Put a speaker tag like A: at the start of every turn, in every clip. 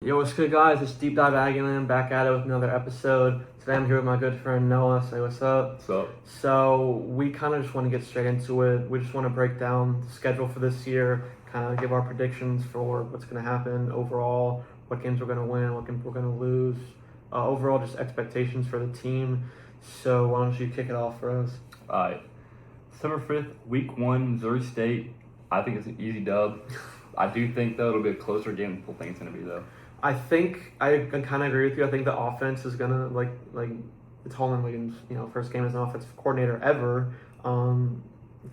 A: Yo, what's good, guys? It's Deep Dive Aggieland back at it with another episode. Today I'm here with my good friend Noah. Say what's up.
B: So,
A: So we kind of just want to get straight into it. We just want to break down the schedule for this year, kind of give our predictions for what's going to happen overall, what games we're going to win, what games we're going to lose, overall just expectations for the team. So why don't you kick it off for us?
B: December 5th, week 1, Missouri State. I think it's an easy dub. I do think, though, it'll be a closer game than people think it's going to be, though.
A: I think I kind of agree with you. I think the offense is gonna like it's Holland Williams, first game as an offensive coordinator ever. Kind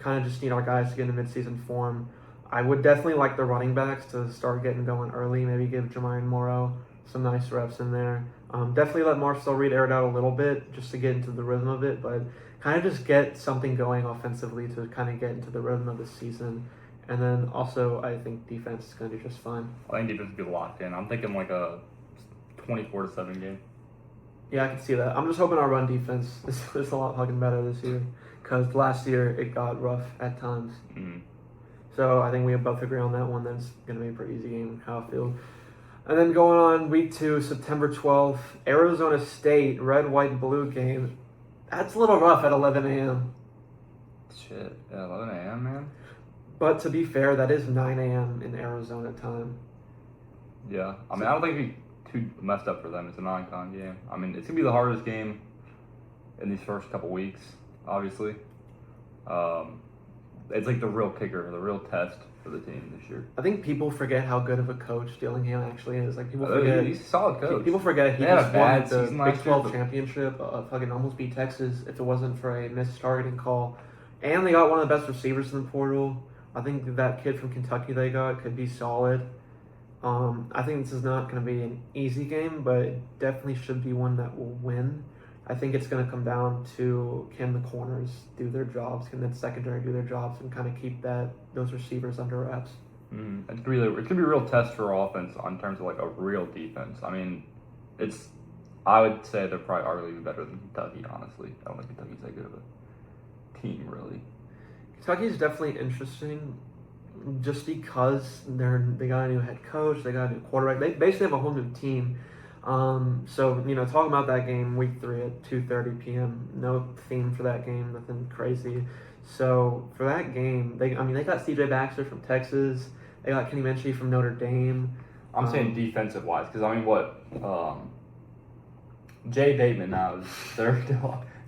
A: of just need our guys to get into midseason form. I would definitely like the running backs to start getting going early. Maybe give Jamarian Morrow some nice reps in there. Definitely let Marcel Reed air it out a little bit just to get into the rhythm of it, but kind of just get something going offensively to kind of get into the rhythm of the season. And then also, I think defense is going to do just fine.
B: I think defense will be locked in. I'm thinking like a 24-7 game.
A: Yeah, I can see that. I'm just hoping our run defense is a lot fucking better this year, because last year it got rough at times.
B: Mm-hmm.
A: So I think we both agree on that one. That's going to be a pretty easy game, how I feel. And then going on week 2, September 12th, Arizona State, red, white, and blue game. That's a little rough at 11 a.m.
B: Shit, yeah, 11 a.m., man.
A: But to be fair, that is 9 a.m. in Arizona time.
B: Yeah, I mean, I don't think it'd be too messed up for them. It's a non-con game. I mean, it's going to be the hardest game in these first couple weeks, obviously. It's like the real kicker, the real test for the team this year.
A: I think people forget how good of a coach Dillingham actually is. Like people forget
B: he's a solid coach.
A: People forget he
B: They had
A: just
B: a
A: won
B: bad
A: the
B: season
A: Big
B: last
A: 12
B: year, but-
A: championship. Fucking almost beat Texas if it wasn't for a missed targeting call. And they got one of the best receivers in the portal. I think that kid from Kentucky they got could be solid. I think this is not going to be an easy game, but it definitely should be one that will win. I think it's going to come down to can the corners do their jobs, can that secondary do their jobs, and kind of keep those receivers under wraps.
B: It's going to be a real test for our offense in terms of like a real defense. I mean, I would say they're probably arguably better than Kentucky, honestly. I don't think Kentucky's that good of a team, really.
A: Kentucky is definitely interesting just because they got a new head coach, they got a new quarterback. They basically have a whole new team. So, talking about that game, week 3 at 2:30 p.m., no theme for that game, nothing crazy. So, for that game, they got C.J. Baxter from Texas. They got Kenny Minchie from Notre Dame.
B: I'm saying defensive-wise, because, I mean, Jay Bateman now is their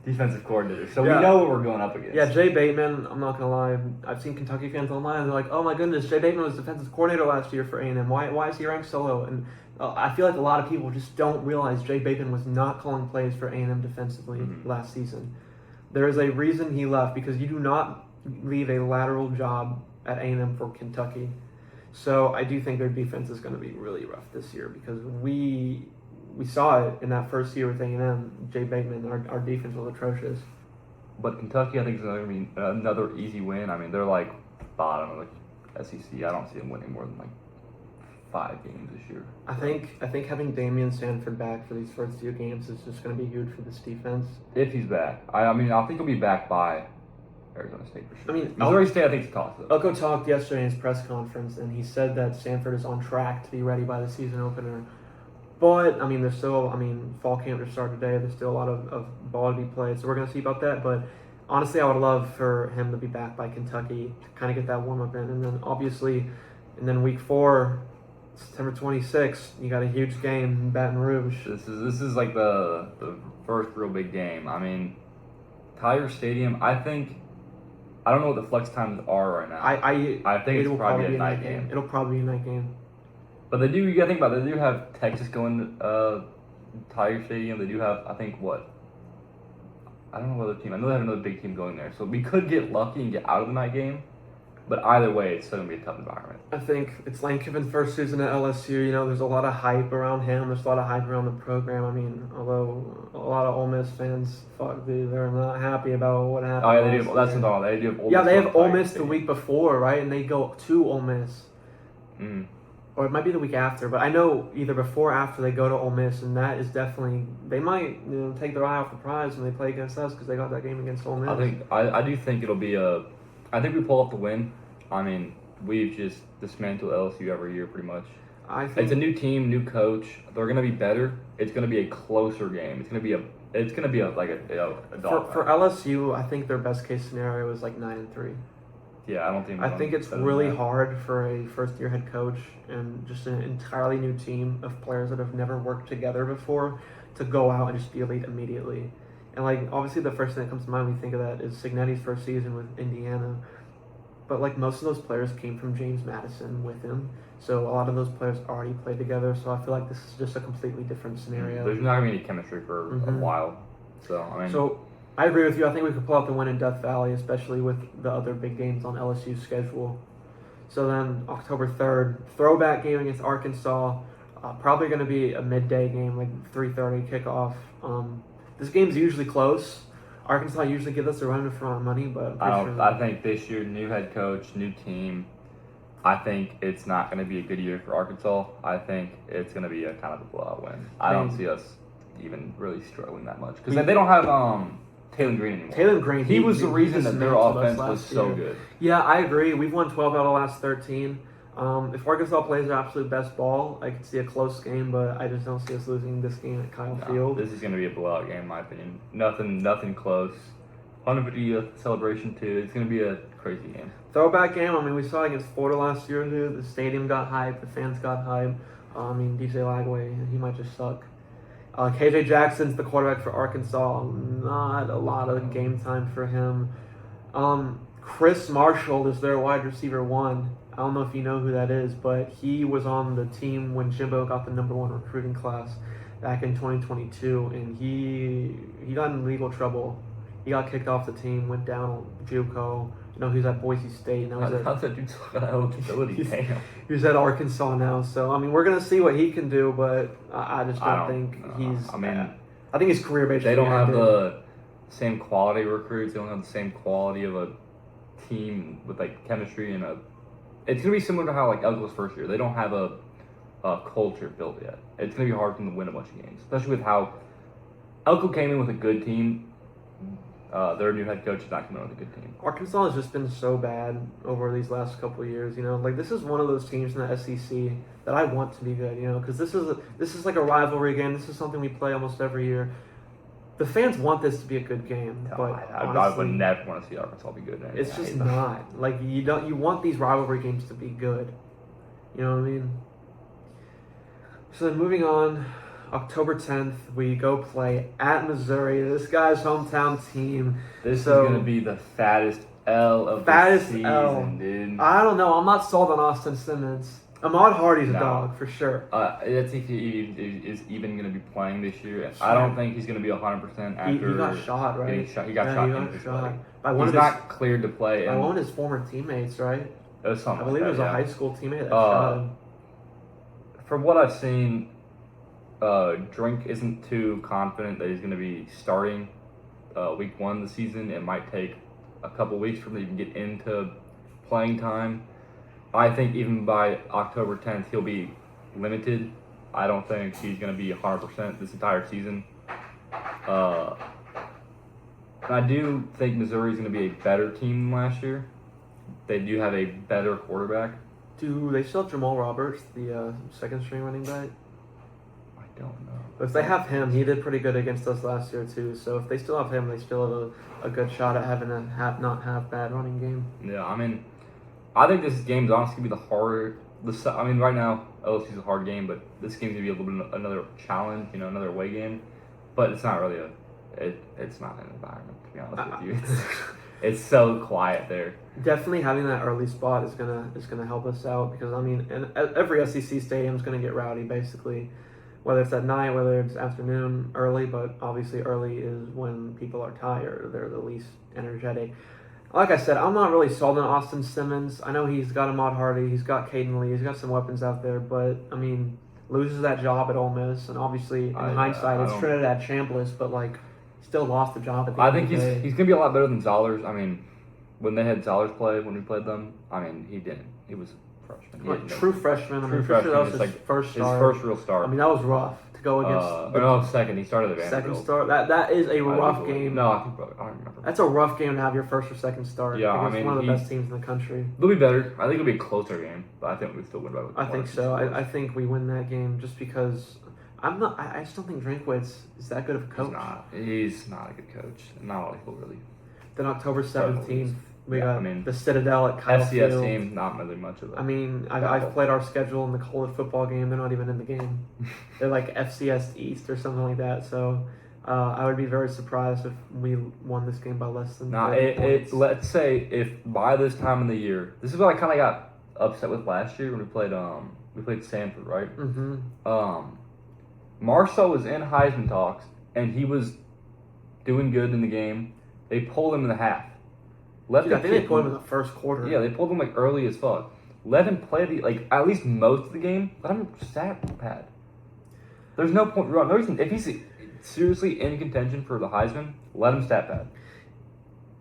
B: defensive coordinator. So
A: Yeah.
B: we know what we're going up against.
A: Yeah, Jay Bateman, I'm not going to lie, I've seen Kentucky fans online, and they're like, oh my goodness, Jay Bateman was defensive coordinator last year for A&M. Why is he ranked so low? And I feel like a lot of people just don't realize Jay Bateman was not calling plays for A&M defensively last season. There is a reason he left, because you do not leave a lateral job at A&M for Kentucky. So I do think their defense is going to be really rough this year, because we saw it in that first year with A&M. Jay Bateman, our defense was atrocious.
B: But Kentucky, I think, is going to be another easy win. I mean, they're like bottom of the SEC. I don't see them winning more than like 5 games this year.
A: I think having Damian Sanford back for these first few games is just going to be huge for this defense.
B: If he's back. I think he'll be back by Arizona State for sure.
A: I mean,
B: Missouri State, I think, is a toss, though.
A: Elko talked yesterday in his press conference, and he said that Sanford is on track to be ready by the season opener. But, there's still, fall camp just started today. There's still a lot of ball to be played, so we're going to see about that. But honestly, I would love for him to be back by Kentucky to kind of get that warm-up in. And then, obviously, week 4, September 26th, you got a huge game in Baton Rouge.
B: This is like the first real big game. I mean, Tiger Stadium, I don't know what the flex times are right now. I think it's probably a night game.
A: It'll probably be a night game.
B: But you gotta think about it, they do have Texas going to Tiger Stadium. They do have, I think, I don't know what other team. I know they have another big team going there. So we could get lucky and get out of the night game. But either way, it's still going to be a tough environment.
A: I think it's Lane Kiffin's first season at LSU. There's a lot of hype around him. There's a lot of hype around the program. Although a lot of Ole Miss fans, they're not happy about what happened.
B: Oh, yeah, they do. That's what I'm talking about. They do have Ole Miss.
A: Yeah, they have Ole Miss the week before, right? And they go to Ole Miss. Or it might be the week after, but I know either before or after they go to Ole Miss, and that is definitely, they might take their eye off the prize when they play against us, because they got that game against Ole Miss.
B: I do think it'll be I think we pull off the win. We've just dismantled LSU every year pretty much.
A: I think
B: It's a new team, new coach. They're gonna be better. It's gonna be a closer game. It's gonna be a dog
A: for
B: fight.
A: LSU. I think their best case scenario is like 9-3.
B: Yeah, I don't think.
A: I think it's really hard for a first year head coach and just an entirely new team of players that have never worked together before to go out and just be elite immediately. And like obviously the first thing that comes to mind when we think of that is Signetti's first season with Indiana. But like most of those players came from James Madison with him. So a lot of those players already played together. So I feel like this is just a completely different scenario.
B: There's not gonna be any chemistry for a while. So I mean.
A: So I agree with you. I think we could pull out the win in Death Valley, especially with the other big games on LSU's schedule. So then October 3rd, throwback game against Arkansas. Probably going to be a midday game, like 3:30 kickoff. This game's usually close. Arkansas usually gives us a run for our money, but
B: I think this year, new head coach, new team. I think it's not going to be a good year for Arkansas. I think it's going to be a kind of a blowout win. I don't see us even really struggling that much because they don't have Taylor Green anymore.
A: Taylor Green,
B: he was the reason that their offense was so good.
A: Yeah, I agree. We've won 12 out of the last 13. If Arkansas plays their absolute best ball, I could see a close game, but I just don't see us losing this game at Kyle Field.
B: This is going to be a blowout game, in my opinion. Nothing close. 150th celebration too. It's going to be a crazy game.
A: Throwback game. I mean, we saw it against Florida last year, dude. The stadium got hyped. The fans got hyped. DJ Lagway, he might just suck. KJ Jackson's the quarterback for Arkansas. Not a lot of game time for him. Chris Marshall is their wide receiver 1. I don't know if you know who that is, but he was on the team when Jimbo got the #1 recruiting class back in 2022, and he got in legal trouble. He got kicked off the team, went down JUCO. He's at Boise State. Now
B: How's that dude still got eligibility? Damn.
A: He's at Arkansas now. So, I mean, we're going to see what he can do, but I just don't think he's... I think his career basically...
B: They don't have the same quality recruits. They don't have the same quality of a team with, like, chemistry and a... It's going to be similar to how, like, Elko's first year. They don't have a culture built yet. It's going to be hard for them to win a bunch of games, especially with how Elko came in with a good team. Their new head coach is not coming in with a good team.
A: Arkansas has just been so bad over these last couple of years. Like this is one of those teams in the SEC that I want to be good. Because this is like a rivalry game. This is something we play almost every year. The fans want this to be a good game,
B: No,
A: but
B: I
A: honestly,
B: would never want to see Arkansas be good.
A: It's just not. Like you want these rivalry games to be good. You know what I mean? So then moving on. October 10th, we go play at Missouri. This guy's hometown team.
B: This is going to be the fattest L of the season, dude.
A: I don't know. I'm not sold on Austin Simmons. Ahmad Hardy's a dog, for sure.
B: Let's see if he is even going to be playing this year. I don't think he's going to be 100% after...
A: He got shot, right?
B: He got shot in his leg. He's not cleared to play.
A: By one of his former teammates, right?
B: It was something
A: I believe it was a high school teammate that shot him.
B: From what I've seen... Drink isn't too confident that he's going to be starting week 1 of the season. It might take a couple weeks for him to even get into playing time. I think even by October 10th, he'll be limited. I don't think he's going to be 100% this entire season. I do think Missouri is going to be a better team than last year. They do have a better quarterback.
A: Do they still have Jamal Roberts, the second-string running back?
B: Don't know.
A: But if they have him, he did pretty good against us last year too. So if they still have him, they still have a good shot at having a not have bad running game.
B: Yeah, I mean, I think this game's honestly gonna be the harder. Right now LSU's a hard game, but this game's gonna be a little bit another challenge, another away game. But it's not really it's not an environment, to be honest with you. It's so quiet there.
A: Definitely having that early spot is gonna help us out because and every SEC stadium is gonna get rowdy basically. Whether it's at night, whether it's afternoon, early, but obviously early is when people are tired. They're the least energetic. Like I said, I'm not really sold on Austin Simmons. I know he's got Ahmad Hardy, he's got Caden Lee, he's got some weapons out there, but, loses that job at Ole Miss, and obviously, in hindsight, it's Trinidad Chambliss, but, still lost the job at the end of the day.
B: He's going to be a lot better than Zollers. When they had Zollers play, when we played them, he didn't. He was freshman.
A: True freshman.
B: True freshman.
A: That was his first start.
B: His first real start.
A: That was rough to go against
B: second. He started at
A: second
B: Vanderbilt.
A: start. That is a rough game.
B: No, I think I don't remember.
A: That's a rough game to have your first or second start against one of the best teams in the country.
B: They'll be better. I think it'll be a closer game, but I think we still win by.
A: I think so. I think we win that game just because I'm not. I just don't think Drinkwitz is that good of a coach.
B: He's not a good coach. Not a lot of people really.
A: Then October 17th, we got the Citadel at Kyle
B: FCS
A: Field.
B: team, not really much of it.
A: I mean, I've played our schedule in the college football game. They're not even in the game. They're like FCS East or something like that. So I would be very surprised if we won this game by less than 30 points.
B: Let's say if by this time of the year, this is what I kind of got upset with last year when we played Sanford, right?
A: Mm-hmm.
B: Marcel was in Heisman talks and he was doing good in the game. They pulled him in the half.
A: I think they pulled him in the first quarter.
B: Yeah, they pulled him like early as fuck. Let him play at least most of the game. Let him stat pad. There's no point. No reason if he's seriously in contention for the Heisman, let him stat pad.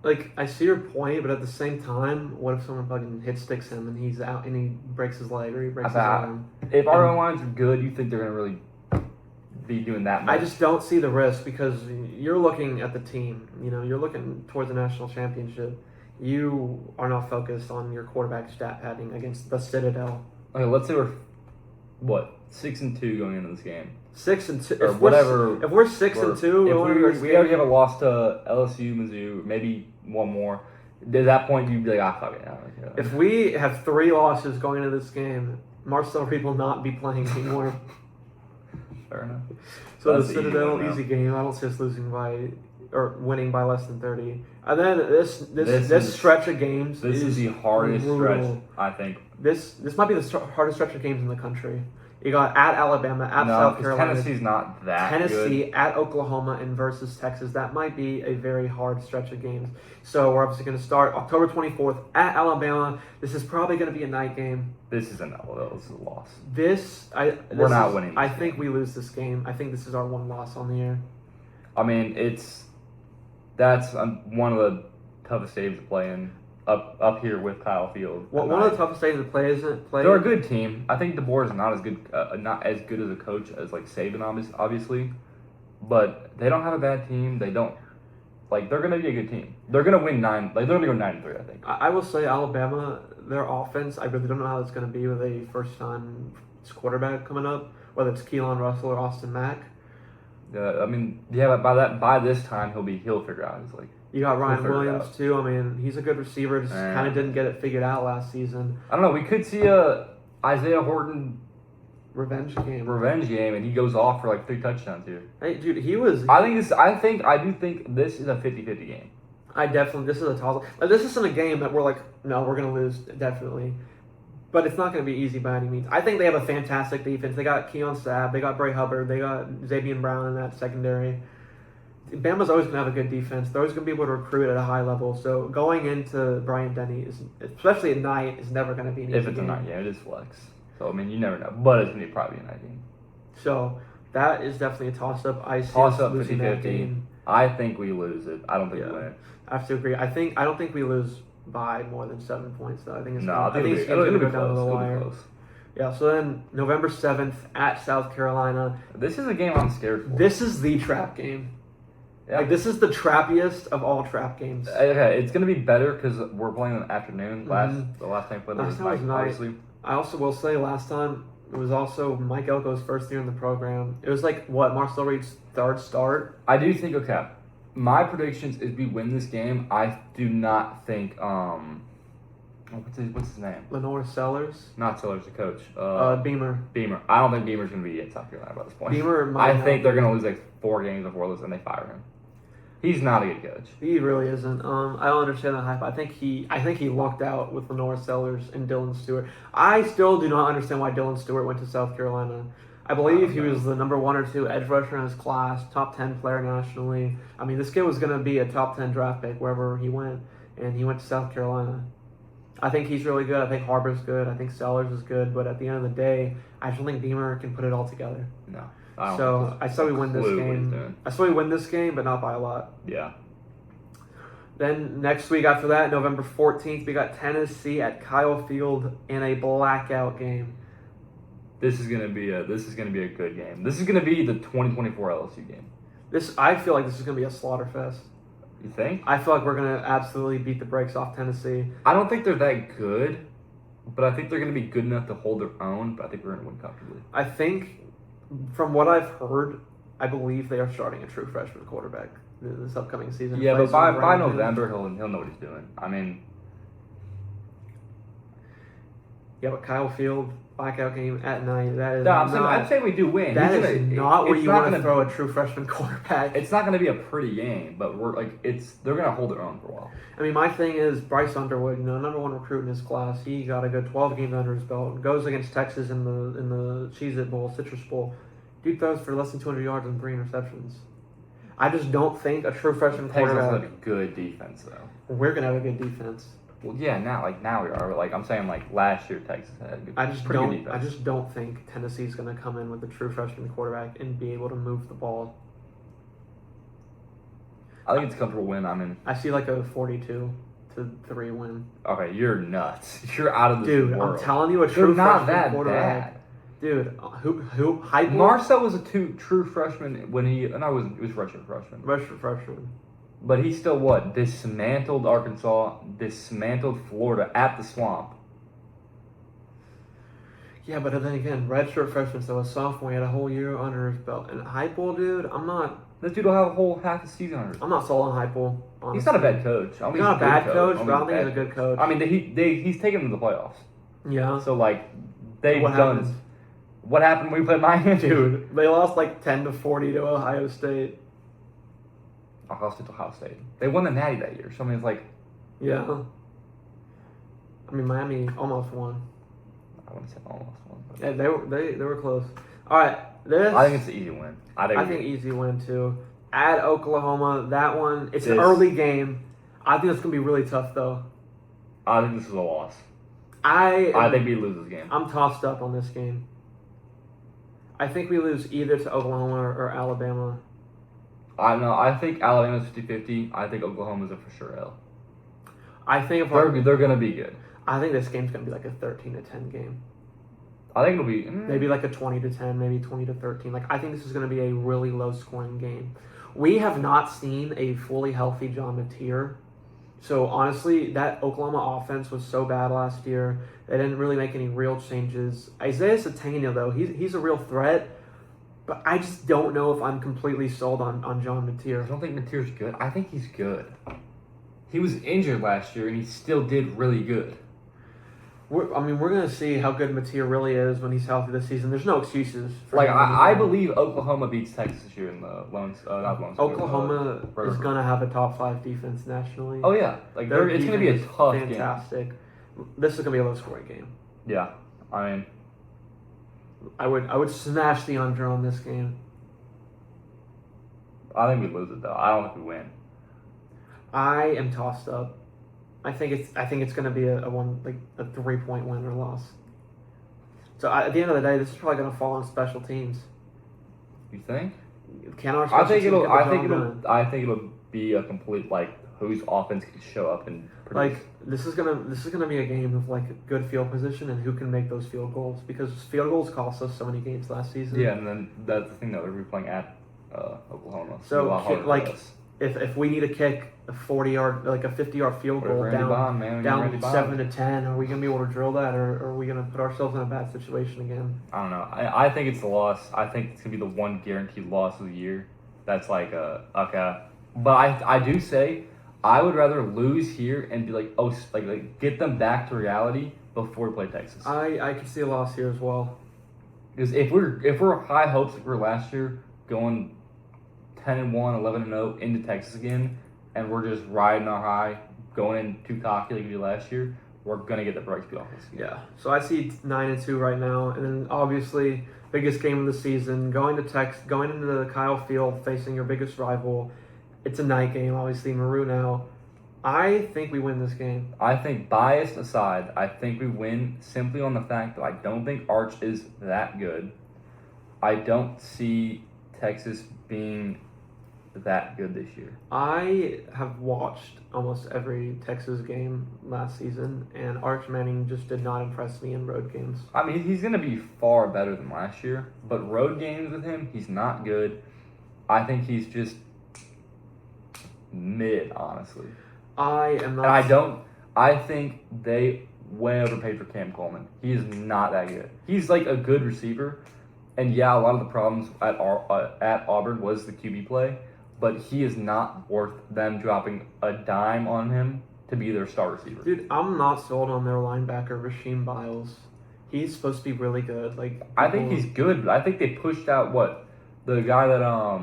A: Like, I see your point, but at the same time, what if someone fucking hit sticks him and he's out and he breaks his leg or he breaks his arm?
B: If our O-lines are good, you think they're gonna really be doing that much?
A: I just don't see the risk because you're looking at the team. You know, you're looking towards the national championship. You are not focused on your quarterback stat padding against the Citadel.
B: Okay, let's say we're 6-2 going into this game.
A: 6-2,
B: or whatever.
A: If we're 6-2,
B: we already have a loss to LSU, Mizzou, maybe one more. At that point, you'd be like, fuck it.
A: If we have 3 losses going into this game, Marcel Reed will not be playing anymore.
B: Fair enough.
A: So that's the Citadel, easy game. I don't see us losing by or winning by less than 30. And then this stretch of games.
B: This is the hardest stretch, I think.
A: This might be the hardest stretch of games in the country. You got at Alabama, at South Carolina.
B: Tennessee's not that
A: Tennessee,
B: good.
A: at Oklahoma, and versus Texas. That might be a very hard stretch of games. So we're obviously going to start October 24th at Alabama. This is probably going to be a night game.
B: This is a loss.
A: We're
B: not winning.
A: I think we lose this game. I think this is our one loss on the year.
B: I mean, that's one of the toughest stadiums to play in. Up here with Kyle Field.
A: One of the toughest stadiums to play isn't play.
B: They're a good team. I think DeBoer is not as good as a coach as like Saban, obviously, but they don't have a bad team. They don't they're gonna be a good team. They're gonna win 9. They're gonna go 9-3. I think.
A: I will say Alabama, their offense. I really don't know how it's gonna be with a first-time quarterback coming up, whether it's Keelan Russell or Austin Mack.
B: I mean, yeah, but by this time he'll figure out. It's like.
A: You got Ryan Williams too. I mean, he's a good receiver. Just kind of didn't get it figured out last season.
B: I don't know. We could see a Isaiah Horton
A: revenge game,
B: and he goes off for like 3 touchdowns here.
A: Hey, dude, he was.
B: I do think this is a 50-50 game.
A: This is a toss. This isn't a game that we're like, no, we're gonna lose definitely. But it's not going to be easy by any means. I think they have a fantastic defense. They got Keon Sabb, they got Bray Hubbard, they got Xavier Brown in that secondary. Bama's always going to have a good defense. They're always going to be able to recruit at a high level. So going into Bryant-Denny, especially at night, is never going to be an easy game.
B: If it's a night game, it is flex. So, I mean, you never know. But it's going to be probably a night game.
A: So that is definitely a toss-up. I see
B: toss-up
A: us losing
B: 50-50.
A: that game.
B: I think we lose it. I don't think we win it.
A: I have to agree. I don't think we lose by more than 7 points, though. I think it's
B: going to
A: go down to the wire. Yeah, so then November 7th at South Carolina.
B: This is a game I'm scared for.
A: This is the trap game.
B: Yeah.
A: Like, this is the trappiest of all trap games.
B: Okay, it's going to be better because we're playing in the afternoon. The last time we played
A: was night, obviously. I also will say last time it was also Mike Elko's first year in the program. It was like, Marcel Reed's 3rd start?
B: I do think, okay, my predictions is we win this game. I do not think, what's his name?
A: Lenore Sellers?
B: Not Sellers, the coach.
A: Beamer.
B: I don't think Beamer's going to be at South Carolina by this point.
A: I
B: think they're going to lose like 4 games before this and they fire him. He's not a good coach.
A: He really isn't. I don't understand that hype. I think he lucked out with Lenore Sellers and Dylan Stewart. I still do not understand why Dylan Stewart went to South Carolina. I believe he was the number 1 or 2 edge rusher in his class, top 10 player nationally. I mean, this kid was going to be a top 10 draft pick wherever he went, and he went to South Carolina. I think he's really good. I think Harbor's good. I think Sellers is good. But at the end of the day, I don't think Beamer can put it all together.
B: No.
A: I saw we win this game. I saw we win this game, but not by a lot.
B: Yeah.
A: Then next week after that, November 14th, we got Tennessee at Kyle Field in a blackout game.
B: This is gonna be a good game. This is gonna be the 2024 LSU game.
A: I feel like this is gonna be a slaughter fest.
B: You think?
A: I feel like we're gonna absolutely beat the brakes off Tennessee.
B: I don't think they're that good, but I think they're gonna be good enough to hold their own. But I think we're gonna win comfortably.
A: I think, from what I've heard, I believe they are starting a true freshman quarterback this upcoming season.
B: Yeah, but by
A: Brandon.
B: November he'll know what he's doing. I mean,
A: yeah, but Kyle Field blackout game at night. That is
B: no,
A: not.
B: I'm saying we do win.
A: That
B: He's
A: is
B: gonna-
A: not where
B: it's
A: you
B: not
A: want to
B: gonna-
A: throw a true freshman quarterback.
B: It's not going to be a pretty game, but they're going to hold their own for a while.
A: I mean, my thing is Bryce Underwood, number one recruit in his class. He got a good 12 games under his belt. Goes against Texas in the Cheez-It Bowl, Citrus Bowl. Dude throws for less than 200 yards and 3 interceptions. I just don't think a true freshman
B: Texas has
A: quarterback.
B: a good defense, though.
A: We're gonna have a good defense.
B: Well, yeah, now we are. But I'm saying last year Texas had a good, pretty good defense.
A: I just don't think Tennessee's gonna come in with a true freshman quarterback and be able to move the ball.
B: I think it's a comfortable win.
A: I see like a 42-3 win.
B: Okay, you're nuts. You're out of this
A: Dude,
B: world.
A: I'm telling you, a
B: They're
A: true
B: not
A: freshman
B: that
A: quarterback.
B: bad.
A: Dude, who Heupel?
B: Marcel was a true freshman when he was freshman.
A: Freshman.
B: But he still dismantled Arkansas, dismantled Florida at the Swamp.
A: Yeah, but then again, redshirt freshman, so a sophomore, he had a whole year under his belt. And Heupel, dude,
B: This dude will have a whole half a season under his
A: I'm not sold on Heupel. Honestly.
B: He's not a bad coach. I mean,
A: He's not a bad coach,
B: I
A: but I don't think he's a good coach.
B: I mean, he's taken them to the playoffs.
A: Yeah.
B: So they've
A: What
B: done.
A: happened?
B: What happened when we played Miami?
A: Dude, they lost 10-40 to Ohio State.
B: Ohio State. They won the Natty that year. So I mean, it's
A: Yeah. I mean, Miami almost won.
B: I wouldn't say almost won. But
A: Yeah, they were close. All right,
B: I think it's an easy win.
A: I think easy win too. At Oklahoma, that one it's an
B: This-
A: early game. I think it's gonna be really tough though.
B: I think this is a loss.
A: I
B: think we lose this game.
A: I'm tossed up on this game. I think we lose either to Oklahoma or Alabama.
B: I think Alabama's 50-50. I think Oklahoma's a for sure L.
A: I think
B: They're gonna be good.
A: I think this game's gonna be like a 13-10 game.
B: I think it'll be
A: Maybe like a 20-10, maybe 20-13. I think this is gonna be a really low scoring game. We have not seen a fully healthy John Mateer. So honestly, that Oklahoma offense was so bad last year. They didn't really make any real changes. Isaiah Satania, though, he's a real threat. But I just don't know if I'm completely sold on John
B: I
A: Mateer.
B: don't think Mateer's good. I think he's good. He was injured last year and he still did really good.
A: We're going to see how good Mateer really is when he's healthy this season. There's no excuses. For him.
B: I believe Oklahoma beats Texas this year in the
A: Oklahoma is going to have a top 5 defense nationally.
B: Oh yeah, it's going to be a tough game.
A: Fantastic. This is going to be a low scoring game.
B: Yeah, I mean,
A: I would smash the under on this game.
B: I think we lose it though. I don't think we win.
A: I am tossed up. I think it's going to be a 3-point win or loss. So at the end of the day, this is probably going to fall on special teams.
B: You think?
A: Can our
B: I
A: special
B: think
A: teams get the job done?
B: I think it'll be a complete whose offense can show up and produce.
A: This is gonna be a game of good field position and who can make those field goals, because field goals cost us so many games last season.
B: Yeah, and then that's the thing though. We're playing at Oklahoma.
A: So
B: a lot harder for us.
A: if we need to kick a 40-yard, a 50-yard field
B: What if
A: goal
B: Randy
A: down
B: Bond, man? We got Randy Bond.
A: 7-10, are we gonna be able to drill that, or are we gonna put ourselves in a bad situation again?
B: I don't know. I think it's a loss. I think it's gonna be the one guaranteed loss of the year. That's okay. But I do say I would rather lose here and be get them back to reality before we play Texas.
A: I could see a loss here as well.
B: Because if we're high hopes like we were last year, going 10-1, 11-0 into Texas again, and we're just riding our high, going in too cocky like we did last year, we're gonna get the brakes beat off us again.
A: Yeah. So I see 9-2 right now, and then obviously biggest game of the season, going into the Kyle Field, facing your biggest rival. It's a night game, obviously, Maru now. I think we win this game.
B: I think, bias aside, I think we win simply on the fact that I don't think Arch is that good. I don't see Texas being that good this year.
A: I have watched almost every Texas game last season, and Arch Manning just did not impress me in road games.
B: I mean, he's going to be far better than last year, but road games with him, he's not good. I think he's just mid, honestly.
A: I am not.
B: And I think they way overpaid for Cam Coleman. He is not that good. He's like a good receiver, and yeah, a lot of the problems at Auburn was the QB play, but he is not worth them dropping a dime on him to be their star receiver.
A: Dude, I'm not sold on their linebacker, Rasheem Biles. He's supposed to be really good. Like,
B: I think he's good, but I think they pushed out the guy that I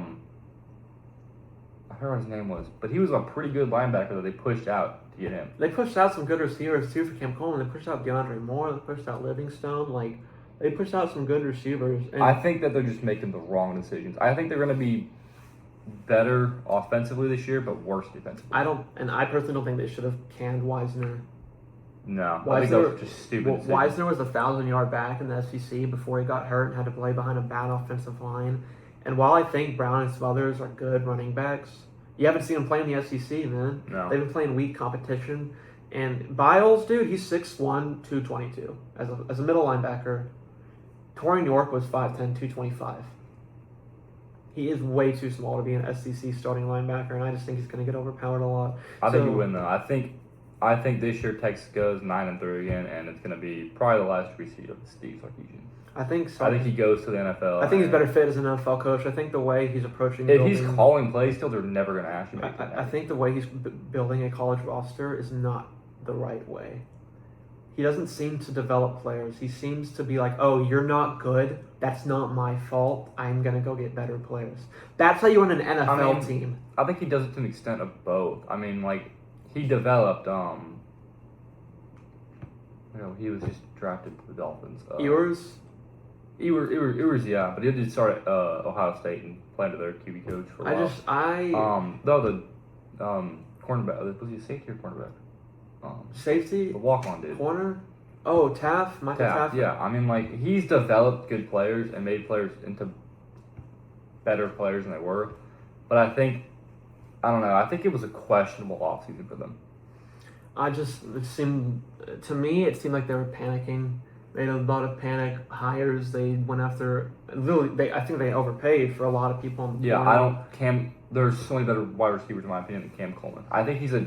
B: forgot what his name was, but he was a pretty good linebacker that they pushed out to get him.
A: They pushed out some good receivers too for Cam Coleman. They pushed out DeAndre Moore. They pushed out Livingstone. Like, they pushed out some good receivers. And
B: I think that they're just making the wrong decisions. I think they're going to be better offensively this year, but worse defensively.
A: I personally don't think they should have canned Wisner.
B: No, I think that was just stupid.
A: Wisner was 1,000-yard back in the SEC before he got hurt and had to play behind a bad offensive line. And while I think Brown and Smothers are good running backs, you haven't seen them play in the SEC, man.
B: No.
A: They've been playing weak competition. And Biles, dude, he's 6'1", 222 as a middle linebacker. Torrey York was 5'10", 225. He is way too small to be an SEC starting linebacker, and I just think he's going to get overpowered a lot.
B: I think you win, though. I think this year Texas goes 9-3 again, and it's going to be probably the last reseed of Steve Sarkisian.
A: I think so.
B: I think he goes to the NFL.
A: I think he's better fit as an NFL coach. I think the way he's approaching
B: if he's calling plays, still they're never going to ask him.
A: I think the way he's building a college roster is not the right way. He doesn't seem to develop players. He seems to be like, oh, you're not good. That's not my fault. I'm going to go get better players. That's how you win an NFL team.
B: I think he does it to an extent of both. I mean, like, he developed, he was just drafted to the Dolphins.
A: Ewers?
B: Ewers, yeah, but he did start at Ohio State and play under their QB coach for a while. Cornerback, was he a safety or cornerback?
A: Safety?
B: The walk-on dude.
A: Corner? Oh, Taft? Michael Taft?
B: Yeah, I mean, like, he's developed good players and made players into better players than they were. But I think it was a questionable offseason for them.
A: It seemed like they were panicking. They had a lot of panic hires. They went after, I think they overpaid for a lot of people.
B: There's so many better wide receivers in my opinion than Cam Coleman. I think he's a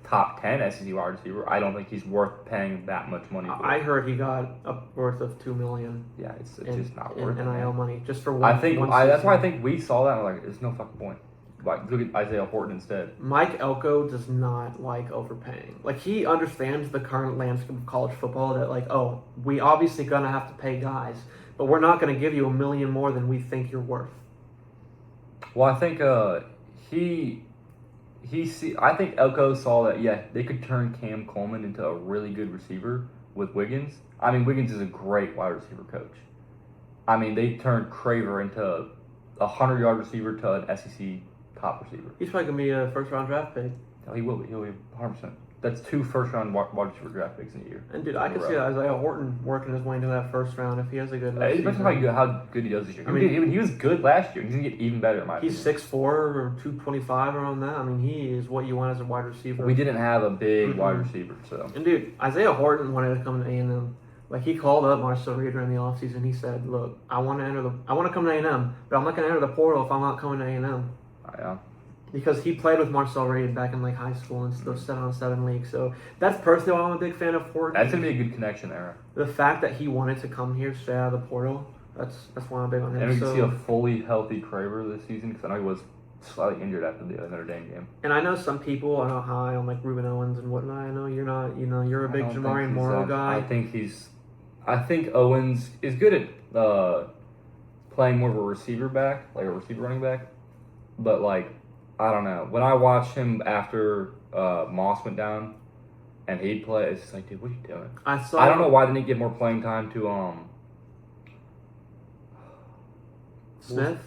B: top 10 SEC wide receiver. I don't think he's worth paying that much money for.
A: I heard he got upwards of $2 million.
B: Yeah, it's just not worth
A: it. NIL money just for
B: one. That's why I think we saw that and we're like, there's no fucking point. Like, look at Isaiah Horton instead.
A: Mike Elko does not like overpaying. Like, he understands the current landscape of college football that, like, oh, we obviously gonna have to pay guys, but we're not gonna give you $1 million more than we think you're worth.
B: Well, I think I think Elko saw that, yeah, they could turn Cam Coleman into a really good receiver with Wiggins. I mean, Wiggins is a great wide receiver coach. I mean, they turned Craver into a 100-yard receiver to an SEC top receiver.
A: He's probably going to be a first-round draft pick.
B: No, he will be. He'll be 100%. That's 2 first-round wide receiver draft picks in a year.
A: And, dude, I can see Isaiah Horton working his way into that first round if he has a good
B: season. It depends on how good he does this year. I mean, he was good last year. He's going to get even better, in my opinion.
A: He's 6'4", or 225 around that. I mean, he is what you want as a wide receiver.
B: We didn't have a big wide receiver, so.
A: And, dude, Isaiah Horton wanted to come to A&M. Like, he called up Marcel Reeder in the offseason. He said, look, I want to come to A&M, but I'm not going to enter the portal if I'm not coming to A&M.
B: Yeah.
A: Because he played with Marcel Reed back in, like, high school and those 7-on-7 leagues. So that's personally why I'm a big fan of Horton.
B: That's going to be a good connection there.
A: The fact that he wanted to come here straight out of the portal, that's why I'm big on him.
B: And we can see a fully healthy Craver this season because I know he was slightly injured after the Notre Dame game.
A: And I know some people are not high on, like, Ruben Owens and whatnot. I know you're not. You're a big Jamari Morrow guy.
B: I think Owens is good at playing more of a receiver back, like a receiver running back. But, like, I don't know. When I watched him after Moss went down and he'd play, it's just like, dude, what are you doing? I don't know why they didn't get more playing time to Smith.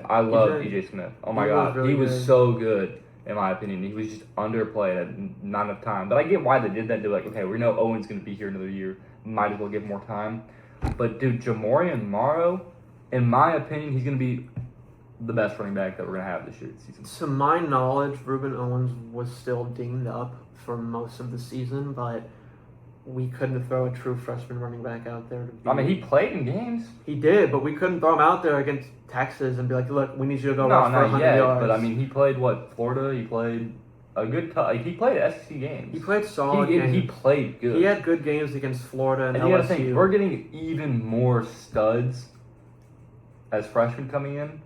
B: I love DJ Smith. Oh my God. He was so good, in my opinion. He was just underplayed, had not enough time. But I get why they did that. They're like, okay, we know Owen's going to be here another year. Might as well give more time. But, dude, Jamorian Morrow, in my opinion, he's going to be the best running back that we're gonna have this season.
A: To my knowledge, Ruben Owens was still dinged up for most of the season, but we couldn't throw a true freshman running back out there.
B: I mean, he played in games.
A: He did, but we couldn't throw him out there against Texas and be like, look, we need you to go
B: No,
A: rush for
B: not
A: 100
B: yet.
A: yards.
B: But I mean, he played Florida. He played a good. He played SEC games.
A: He played solid games.
B: He played good.
A: He had good games against Florida and
B: you
A: LSU.
B: gotta think, we're getting even more studs as freshmen coming in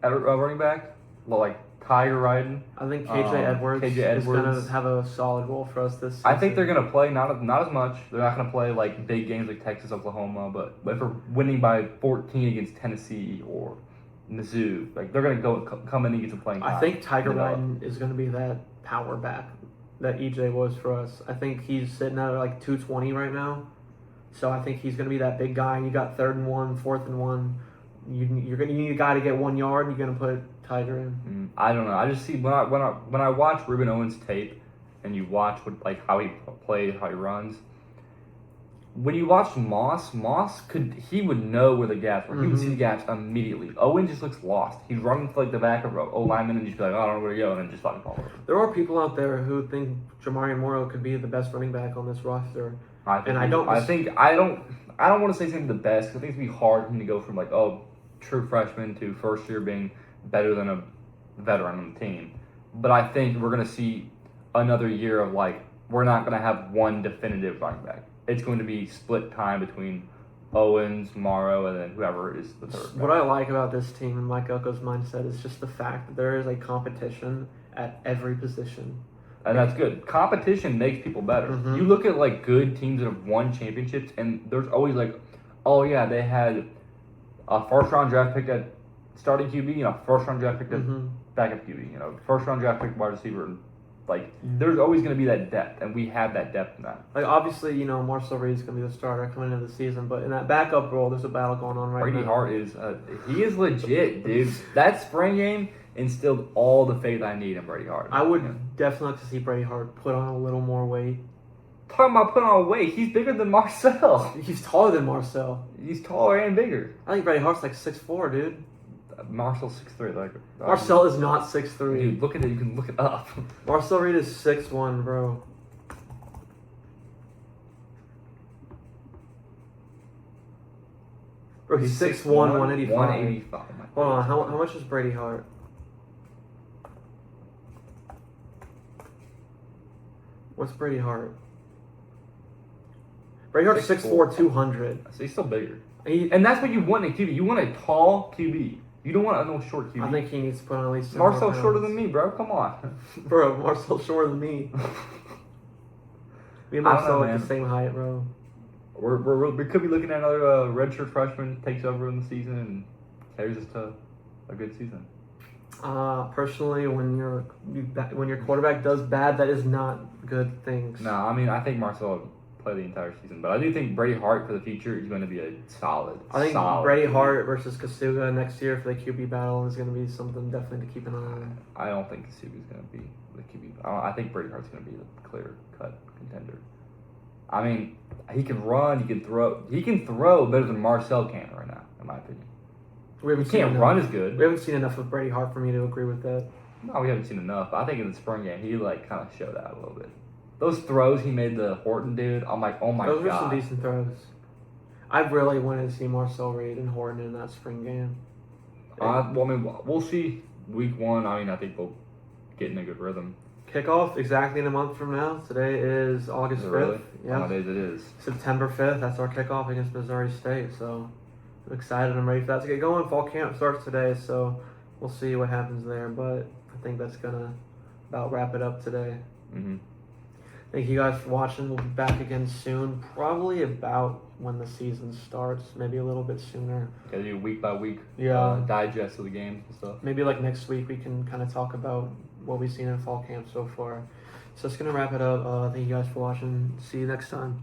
B: at running back, like Tiger Ryden.
A: I think KJ Edwards is going to have a solid role for us this season.
B: I think they're going to play not as much. They're not going to play like big games like Texas, Oklahoma, but if we're winning by 14 against Tennessee or Mizzou, like they're going to come in and get some playing time.
A: I think Tiger Ryden is going to be that power back that EJ was for us. I think he's sitting at like 220 right now, so I think he's going to be that big guy. You got 3rd and 1, 4th and 1. You need a guy to get 1 yard. You're going to put Tiger in.
B: I don't know. I just see when I watch Ruben Owens tape, and you watch how he plays, how he runs. When you watch Moss would know where the gaps were. He would see the gaps immediately. Owen just looks lost. He's running to the back of O lineman and just be like, oh, I don't know where to go, and then just fucking fall over.
A: There are people out there who think Jamari Morrow could be the best running back on this roster.
B: I don't want to say something the best because I think it'd be hard for him to go from true freshman to first year being better than a veteran on the team. But I think we're gonna see another year of we're not gonna have one definitive running back. It's going to be split time between Owens, Morrow, and then whoever is the third.
A: What I like about this team and Mike Elko's mindset is just the fact that there is a competition at every position.
B: And that's good. Competition makes people better.
A: Mm-hmm.
B: You look at good teams that have won championships, and there's always oh yeah, they had a first-round draft pick at starting QB, first-round draft pick at backup QB, first-round draft pick wide receiver. There's always going to be that depth, and we have that depth now.
A: Obviously, Marcel Reed's going to be the starter coming into the season, but in that backup role, there's a battle going on right
B: Brady
A: now.
B: Hart he is legit, dude. That spring game instilled all the faith I need in Brady Hart.
A: I would definitely like to see Brady Hart put on a little more weight.
B: Talking about putting on weight, he's bigger than Marcel.
A: He's taller than Marcel.
B: He's taller and bigger.
A: I think Brady Hart's 6'4", dude.
B: Marcel's 6'3".
A: Marcel is not 6'3".
B: Dude, look at it. You can look it up.
A: Marcel Reed is 6'1", bro. Bro, he's 6'1", 185.
B: 185.
A: Hold on, how much is Brady Hart? What's Brady Hart? Brady Hart's 6'4", 200.
B: So he's still bigger. And that's what you want in a QB. You want a tall QB. You don't want a short QB.
A: I think he needs to put on at least 10
B: Marcel's
A: more pounds.
B: shorter than me, bro. Come on.
A: Bro, Marcel's shorter than me. Me and Marcel are the same height, bro.
B: We could be looking at another redshirt freshman takes over in the season and carries us to a good season.
A: Personally, when your quarterback does bad, that is not good things.
B: No, I mean I think Marcel will play the entire season, but I do think Brady Hart for the future is going to be a solid.
A: I think
B: QB.
A: Brady Hart versus Kasuga next year for the QB battle is going to be something definitely to keep an eye on.
B: I don't think Kasuga is going to be the QB. I think Brady Hart's going to be the clear-cut contender. I mean, he can run, he can throw. He can throw better than Marcel can right now, in my opinion. He can't run as good.
A: We haven't seen enough of Brady Hart for me to agree with that.
B: No, we haven't seen enough. I think in the spring game, he kind of showed out a little bit. Those throws he made to Horton, dude, I'm like, oh my god.
A: Those were some decent throws. I really wanted to see Marcel Reed and Horton in that spring game.
B: We'll see week 1. I mean, I think we'll get in a good rhythm.
A: Kickoff exactly in a month from now. Today is August 5th.
B: Really?
A: Yeah.
B: Nowadays it is.
A: September 5th, that's our kickoff against Missouri State. So I'm excited. I'm ready for that to get going. Fall camp starts today, so we'll see what happens there. But I think that's going to about wrap it up today.
B: Mm-hmm.
A: Thank you guys for watching. We'll be back again soon. Probably about when the season starts. Maybe a little bit sooner.
B: Gotta do week by week digest of the games and stuff.
A: Maybe next week we can kind of talk about what we've seen in fall camp so far. So that's going to wrap it up. Thank you guys for watching. See you next time.